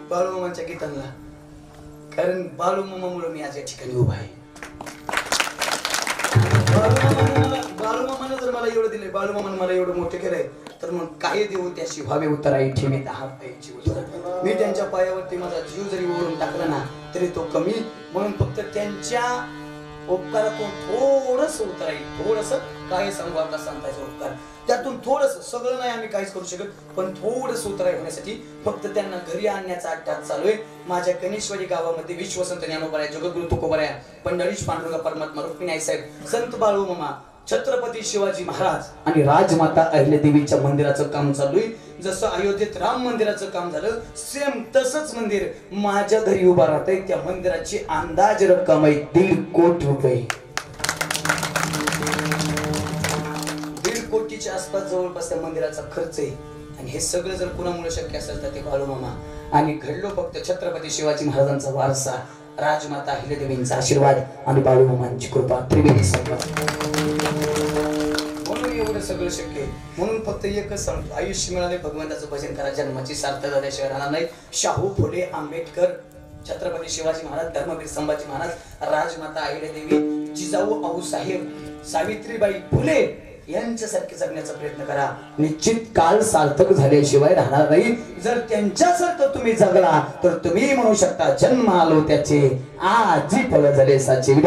बाळूमामांच्या गीतांना, कारण बाळूमामामुळे मी आज या ठिकाणी उभा आहे. बाळूमामाने जर मला एवढं दिलंय, बाळूमामाने मला एवढं मोठं केलंय, तर मग काय देऊ त्याशी व्हावे उतराई ठेवी 10 पायाची उतर. मी त्यांच्या पायावरती माझा जीव जरी ओढून टाकला ना तरी तो कमी, म्हणून फक्त त्यांच्या उपकारातून थोडस उतराई, थोडस काय सांगू आता सांगतायचं उपकार, त्यातून थोडस, सगळं नाही आम्ही काहीच करू शकत, पण थोडस उतराई होण्यासाठी फक्त त्यांना घरी आणण्याचा अट्टास चालू आहे. माझ्या कनिष्वरी गावामध्ये विश्वसंत ज्ञानोबा, जगद्गुरु तुकोबा, पंढरीश पांडुरंग परमात्मा, रुक्मिणी साहेब, संत बाळूमामा, छत्रपती शिवाजी महाराज आणि राजमाता अहिल्यादेवीच्या मंदिराचं काम चालू आहे. जसं अयोध्येत राम मंदिराचं काम झालं, सेम तसंच मंदिर माझ्या घरी उभा राहत आहे. त्या मंदिराची अंदाज रक्कम आहे 1.5 कोटी रुपये. 1.5 कोटीच्या आसपास जवळपास त्या मंदिराचा खर्च आहे. आणि हे सगळं जर कुणामुळे शक्य असेल तर ते बाळूमामा आणि घडलो फक्त छत्रपती शिवाजी महाराजांचा वारसा, राजमाता अहिल्यादेवींचा आशीर्वाद आणि बाळूमामांची कृपा, त्रिवेणी संगम, म्हणून एवढं सगळं शक्य आहे. म्हणून फक्त एकच सांगतो, आयुष्य मिळाले भगवंताचं भजन करा, जन्माची सार्थक झाल्याशिवाय राहणार नाही. शाहू फुले, आंबेडकर, छत्रपती शिवाजी महाराज, धर्मवीर संभाजी महाराज, राजमाता अहिल्यादेवी, जिजाऊ आऊसाहेब, सावित्रीबाई फुले यांच्यासारखे जगण्याचा प्रयत्न करा. निश्चित काल सार्थक झाल्याशिवाय राहणार नाही. जर त्यांच्यासारखं तुम्ही जगला तर तुम्ही म्हणू शकता जन्म आलो त्याचे, आजी फळ झाले साचे.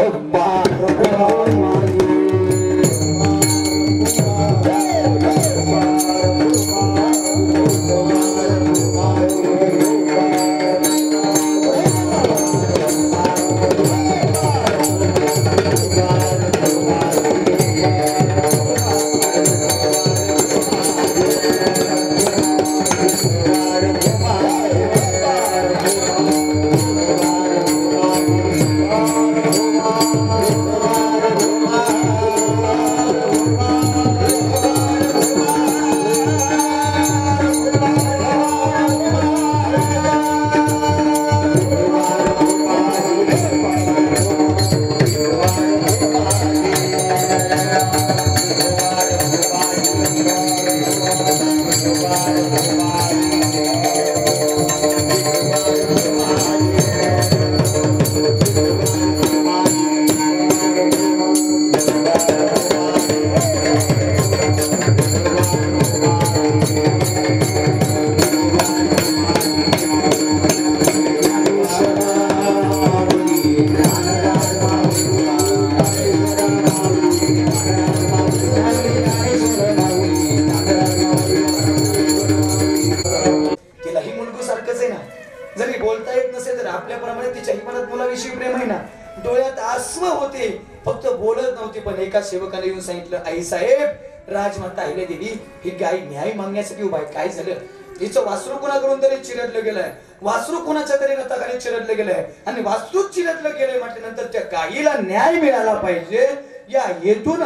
सेवकाने येऊन सांगितलं, आई साहेब राजमाता अहिल्यादेवी ही गाय न्याय मागण्यासाठी उभा आहे. काय झालं, हिचं वासरू कोणाकडून तरी चिरडलं गेलंय, वासरू कोणाच्या तरी रथाखाली चिरडलं गेलंय आणि वासरू चिरडलं गेलंय म्हटल्यानंतर त्या गायीला न्याय मिळाला पाहिजे. या हेतून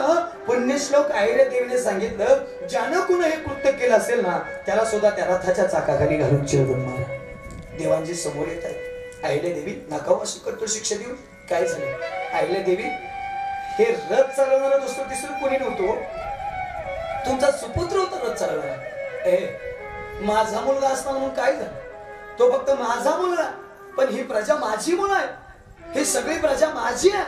पुण्यश्लोक अहिल्यादेवीने सांगितलं, ज्यानं कुणा हे कृत्य केलं असेल ना त्याला सुद्धा त्या रथाच्या चाकाखाली घालून चिरडून मारा. देवांजी समोर येत आहे. अहिल्यादेवी नकावाशी करतो शिक्षा देऊन. काय झालं, अहिल्यादेवी हे रथ चालवणारा दुसरं तिसरं कोणी नव्हतो, तुमचा सुपुत्र होता रथ चालवणारा. माझा मुलगा असता म्हणून काय झालं, तो फक्त माझा मुलगा, पण ही प्रजा माझी मुलं आहे, ही सगळी प्रजा माझी आहे.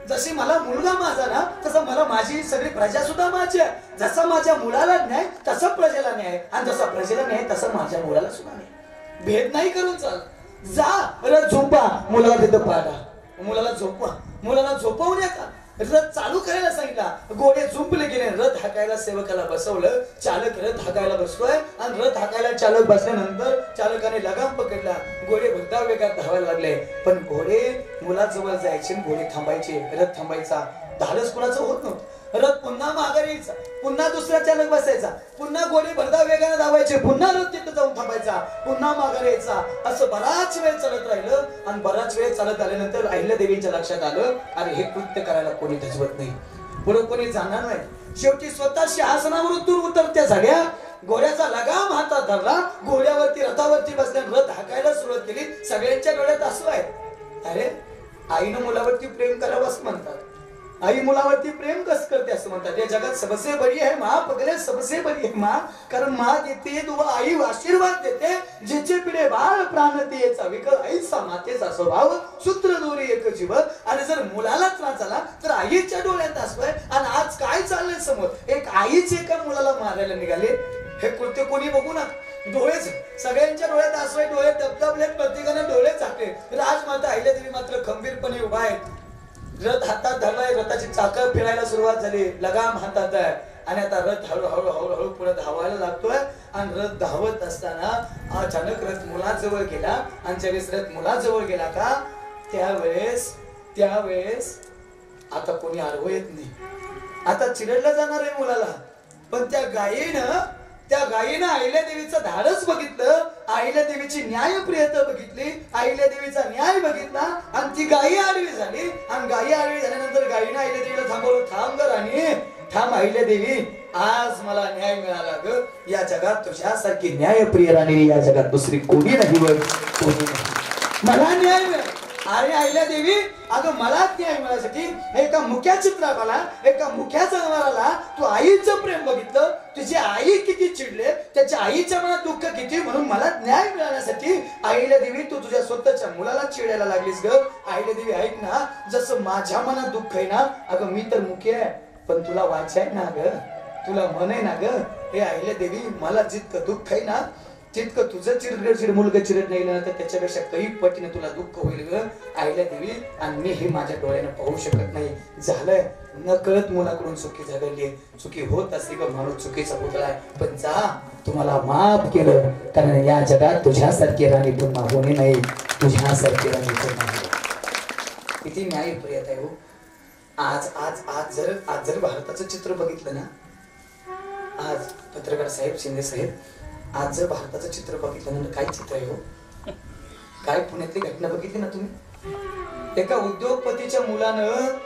जशी मला मुलगा माझा ना तसं मला माझी सगळी प्रजा सुद्धा माझी आहे. जसा माझ्या मुलाला न्याय तसा प्रजेला न्याय आणि जसा प्रजेला न्याय तसं माझ्या मुलाला सुद्धा न्याय. भेद नाही करून चाल. जा रथ झोपा, मुलाला तिथं पाडा, मुलाला झोपवा, मुलाला झोपवून येतात. रथ चालू करायला सांगितला, घोडे झुंपले गेले, रथ हाकायला सेवकाला बसवलं, चालक रथ हाकायला बसतोय आणि रथ हाकायला चालक बसल्यानंतर चालकाने लगाम पकडला, घोडे भरधाव वेगात धावायला लागले. पण घोडे मुलाजवळ जायचे, घोडे थांबायचे, रथ थांबायचा. धाडस कुणाचं होत नव्हतं. रथ पुन्हा माघारी यायचा, पुन्हा दुसरा चालक बसायचा, पुन्हा घोडे भरधाव वेगाने धावायचे, पुन्हा रथ तिथं जाऊन थांबायचा, पुन्हा माघारी यायचा. असं बराच वेळ चालत राहिलं आणि बराच वेळ चालत आल्यानंतर अहिल्यादेवीच्या लक्षात आलं, अरे हे कृत्य करायला कोणी धजवत नाही, पुढे कोणी जाणार नाही. शेवटी स्वतः सिंहासनावरून उतरत्या झाल्या, घोड्याचा लगाम हातात धरला, घोड्यावरती रथावरती बसल्या, रथ हाकायला सुरुवात केली. सगळ्यांच्या डोळ्यात असू आहे, अरे आईनं मुलावरती प्रेम करावं असं म्हणतात. आई मुलावरती प्रेम कसं करते असं म्हणतात. या जगात सबसे बरी है माँ, पगले सबसे बरी है माँ. कारण माँ देते दुवा, आई आशीर्वाद देते, जिचे पिढे बाळ प्राण तिचा विकल, आईचा मातेचा स्वभाव, सूत्र दोरी एक जीव. आणि जर मुलाला त्रास झाला तर आईच्या डोळ्यात असतोय. आणि आज काय चाललंय समोर, एक आईच एका मुलाला मारायला निघाले. हे कृत्य कोणी बघू ना, डोळेच सगळ्यांच्या डोळ्यात असतोय, डोळे दबदबलेत, प्रत्येकाने डोळे झाकले. राजमाता अहिल्यादेवी मात्र खंबीरपणे उभा आहेत. रथ हातात धरलाय, रथाची चाकं फिरायला सुरुवात झाली, लगाम हातात आहे आणि आता रथ हळूहळू हळूहळू पुढे धावायला लागतोय. आणि रथ धावत असताना अचानक रथ मुलाजवळ गेला. आणि ज्यावेळेस रथ मुलाजवळ गेला का त्यावेळेस आता कोणी आडवं येत नाही, आता चिरडलं जाणार आहे मुलाला. पण त्या गायीनं अहिल्यादेवीचं धाडस बघितलं, अहिल्यादेवीची न्यायप्रियता बघितली, अहिल्यादेवीचा न्याय बघितला आणि ती गायी आडवी झाली. आणि गायी आडवी झाल्यानंतर गायीनं अहिल्यादेवीला थांबवलं, थांब ग राणी, थांब अहिल्यादेवी, आज मला न्याय मिळाला ग. या जगात तुझ्यासारखी न्यायप्रिय राणी या जगात दुसरी कोणी नाही बघ, कोणी नाही. मला न्याय मिळाला. अरे अहिल्यादेवी, अगं मला न्याय मिळासाठी एका मुख्या चित्राला, एका मुख्या जनावराला तू आईचं प्रेम बघितलं, तुझी आई किती चिडले, त्याच्या आईच्या मनात दुःख किती, म्हणून मला न्याय मिळाल्यासाठी अहिल्यादेवी तू तुझ्या स्वतःच्या मुलाला चिडायला लागलीस ग. अहिल्यादेवी ऐक ना, जसं माझ्या मनात दुःख आहे ना, अगं मी तर मुख्य आहे, पण तुला वाचाय ना ग, तुला मन आहे ना ग. हे अहिल्यादेवी, मला जितकं दुःख आहे ना तितकं तुझं चिरड मुलगा चिरड नाही ना, तर त्याच्यापेक्षा काही पटीने तुला दुःख होईल ग अहिल्यादेवी. आणि मी हे माझ्या डोळ्यानं पाहू शकत नाही. झालंय नकळत मुलाकडून चुकी झालेली, चुकी होत असते का, माणूस चुकीचा पुतळा आहे. पण जा, तुम्हाला माफ केलं, कारण या जगात तुझ्यासारखी राणी पुन्हा होणे नाही, तुझ्यासारखी राणी पुन्हा नाही. किती न्यायप्रियता आहे हो. आज जर भारताचं चित्र बघितलं ना, आज पत्रकार साहेब, शिंदे साहेब, आज जर भारताचं चित्र बघितलं ना, काय चित्र आहे हो. काय पुण्यातली घटना बघितली ना तुम्ही, एका उद्योगपतीच्या मुलानं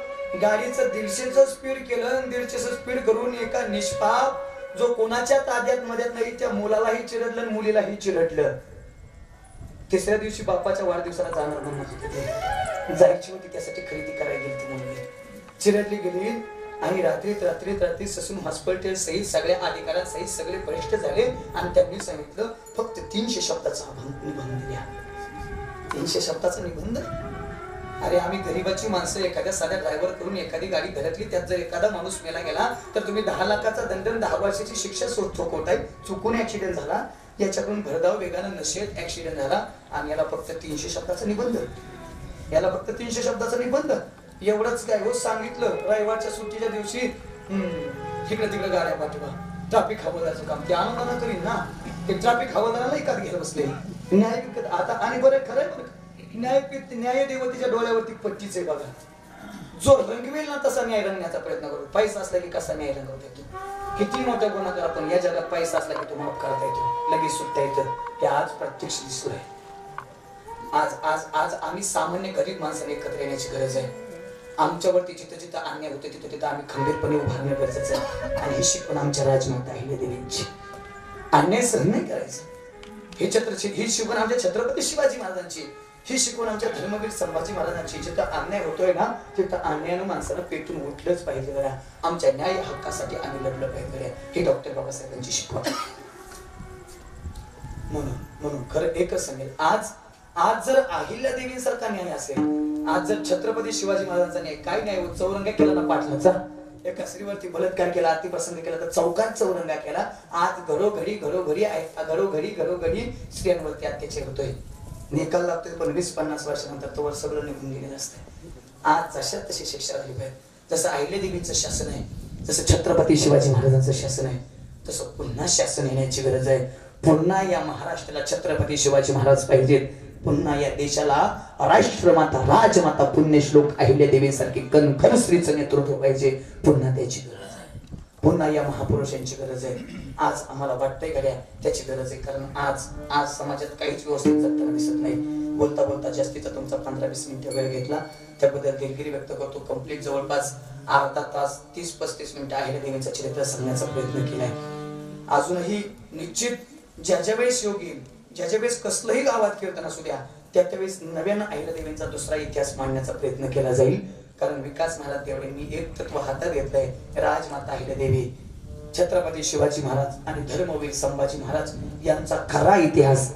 गाडीचं 150चं स्पीड केलं, 150चं स्पीड करून एका निष्पाप जो कोणाच्या ताब्यात मध्यात नाही त्या मुलालाही चिरडलं आणि मुलीलाही चिरडलं. तिसऱ्या दिवशी बापाच्या वाढदिवसाला जाणार म्हणून जायची होती, त्यासाठी खरेदी करायला गेली ती मुलगी, चिरडली गेली. आणि रात्री ससून हॉस्पिटल सहित सगळ्या अधिकाऱ्यांसहित सगळे वरिष्ठ झाले आणि त्यांनी सांगितलं फक्त 300 शब्दाचा निबंध द्या. 300 शब्दाचा निबंध. अरे आम्ही गरीबाची माणसं, एखाद्या साध्या ड्रायव्हर करून एखादी गाडी घरातली, त्यात जर एखादा माणूस मेला गेला तर तुम्ही 10 लाखाचा दंड, 10 वर्षाची शिक्षा ठोकवताय. चुकून ऍक्सिडेंट झाला, याच्याकडून भरधाव वेगानं नशेत ऍक्सिडेंट झाला आणि याला फक्त 300 शब्दाचा निबंध, याला फक्त 300 शब्दाचा निबंध. एवढंच काय हो सांगितलं. रविवारच्या सुट्टीच्या दिवशी इकडे तिकडे गाड्या पाठवा, ट्रॅफिक हवालदाराचं काम ते आनंदानं करीन ना, ते ट्रॅफिक हवालदाराला एकात घ्यायला बसले. न्याय आता आणि बरं खरंय बरं, न्याय देवतेच्या डोळ्यावरती पट्टीच आहे बघा. जो रंगवेल ना तसा न्याय रंगण्याचा प्रयत्न करू. पैसा असला की कसा न्याय रंगवता येतो, किती मोठा गुन्हा करा पण या जगात पैसा असला की तो माफ करता येतो, लगेच सुटता येतं. हे आज प्रत्यक्ष दिसतोय. आज आम्ही सामान्य गरीब माणसाने एकत्र येण्याची गरज आहे. आमच्यावरती जिथं अन्याय होते तिथं आम्ही खंबीरपणे उभारणं गरजेचं आहे. आणि ही शिकवण आमच्या राजमाता अहिल्यादेवींची, अन्याय सहन नाही करायचं. ही शिकवण आमच्या छत्रपती शिवाजी महाराजांची, ही शिकवण आमच्या धर्मवीर संभाजी महाराजांची. जिथं अन्याय होतोय ना तिथं अन्यायानं माणसानं पेटून उठलंच पाहिजे गड्या. आमच्या न्याय हक्कासाठी आम्ही लढलं पाहिजे गड्या. ही डॉक्टर बाबासाहेबांची शिकवण. म्हणून खरं एकच सांगेल, आज जर अहिल्यादेवींसारखा न्याय असेल, आज जर छत्रपती शिवाजी महाराजांचा न्याय काय न्याय चौरंगा केला ना पाटलाचा, एका स्त्रीवरती बलात्कार केला, अतिप्रसंग केला, तर चौकात चौरंगा केला. आज घरोघरी स्त्रियांवरती अत्याचार होतोय. निकाल लागतोय पण 20-50 वर्षानंतर तोवर सगळं निघून गेलेलं असतं. आज जशा तशी शिक्षा झाली पाहिजे. जसं अहिल्यादेवींचं शासन आहे, जसं छत्रपती शिवाजी महाराजांचं शासन आहे, तसं पुन्हा शासन येण्याची गरज आहे. पुन्हा या महाराष्ट्राला छत्रपती शिवाजी महाराज पाहिजेत. पुन्हा या देशाला राष्ट्रमाता राजमाता पुण्यश्लोक अहिल्यादेवीसारखी कणखर स्त्रीचं नेतृत्व पाहिजे. पुन्हा त्याची गरज आहे. पुन्हा या महापुरुषांची गरज आहे. आज आम्हाला वाटतंय गड्या त्याची गरज आहे. कारण आज समाजात काहीच व्यवस्थित जगताना दिसत नाही. बोलता बोलता जास्तीचा तुमचा 15-20 मिनिटं वेळ घेतला त्याबद्दल दिलगिरी व्यक्त करतो. कंप्लीट जवळपास अर्धा तास 30-35 मिनिटं अहिल्यादेवींचं चरित्र सांगण्याचा प्रयत्न केलाय. अजूनही निश्चित ज्या वेळेस योग येईल, ज्या वेळेस कसलंही गावात कीर्तन असू द्या, त्यावेळेस नव्यानं अहिल्यादेवींचा दुसरा इतिहास मांडण्याचा प्रयत्न केला जाईल. कारण विकास महाराज तेवढे मी एक तत्व हातात घेतलंय. राजमाता अहिल्यादेवी, छत्रपती शिवाजी महाराज आणि धर्मवीर संभाजी महाराज यांचा खरा इतिहास